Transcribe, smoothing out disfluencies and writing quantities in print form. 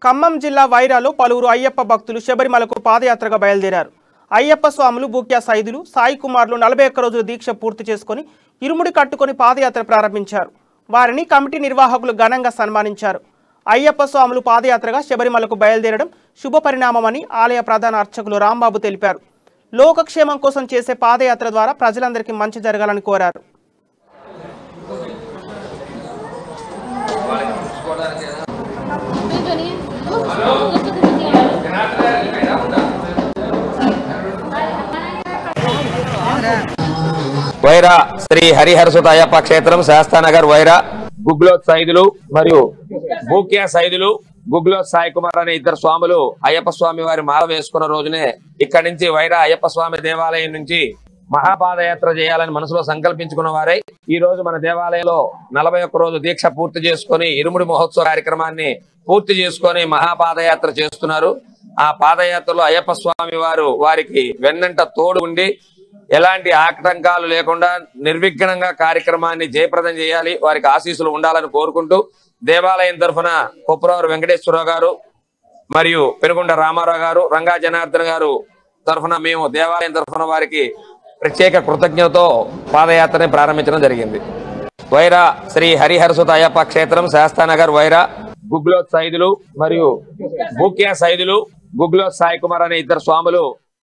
ఖమ్మం జిల్లా వైరాలో పలువురు అయ్యప్ప భక్తులు శబరిమలకు పాదయాత్రగా బయలుదేరారు. అయ్యప్ప స్వాములు బూక్యా సైదులు సాయి కుమార్లు 41 రోజుల దీక్ష పూర్తి చేసుకుని ఇరుముడి కట్టుకొని పాదయాత్ర ప్రారంభించారు. వారిని కమిటీ నిర్వాహకులు ఘనంగా సన్మానించారు. అయ్యప్ప స్వాములు పాదయాత్రగా శబరిమలకు బయలుదేరడం శుభ పరిణామమని ఆలయ ప్రధాన అర్చకులు రాంబాబు తెలిపారు. లోకక్షేమం కోసం చేసే పాదయాత్ర ద్వారా ప్రజలందరికీ మంచి జరగాలని కోరారు. వైరా శ్రీ హరిహరసుత అయ్యప్ప క్షేత్రం శాస్తానగర్ వైరా గుగ్లోత్ సైదులు మరియు బూక్యా సైదులు గుగ్లోత్ సాయి కుమార్ అనే ఇద్దరు స్వాములు అయ్యప్ప స్వామి వారి మాల వేసుకున్న రోజునే ఇక్కడి నుంచి వైరా అయ్యప్ప స్వామి దేవాలయం నుంచి మహాపాదయాత్ర చేయాలని మనసులో సంకల్పించుకున్న వారై ఈ రోజు మన దేవాలయంలో 41 రోజు దీక్ష పూర్తి చేసుకుని ఇరుముడి మహోత్సవ కార్యక్రమాన్ని పూర్తి చేసుకుని మహాపాదయాత్ర చేస్తున్నారు. ఆ పాదయాత్రలో అయ్యప్ప స్వామి వారు వారికి వెన్నంట తోడు ఉండి ఎలాంటి ఆటంకాలు లేకుండా నిర్విఘ్నంగా కార్యక్రమాన్ని జయప్రదం చేయాలి, వారికి ఆశీస్సులు ఉండాలని కోరుకుంటూ దేవాలయం తరఫున కొప్పురవారు వెంకటేశ్వరరావు గారు మరియు పెనుగొండ రామారావు గారు రంగా జనార్దన్ గారు తరఫున మేము దేవాలయం తరఫున వారికి ప్రత్యేక కృతజ్ఞతతో పాదయాత్రని ప్రారంభించడం జరిగింది. వైరా శ్రీ హరిహరసుత అయ్యప్ప క్షేత్రం శాస్తానగర్ వైరా గుగ్లోత్ సైదులు మరియు బూక్యా సైదులు గుగ్లోత్ సాయి కుమార్ అనే ఇద్దరు స్వాములు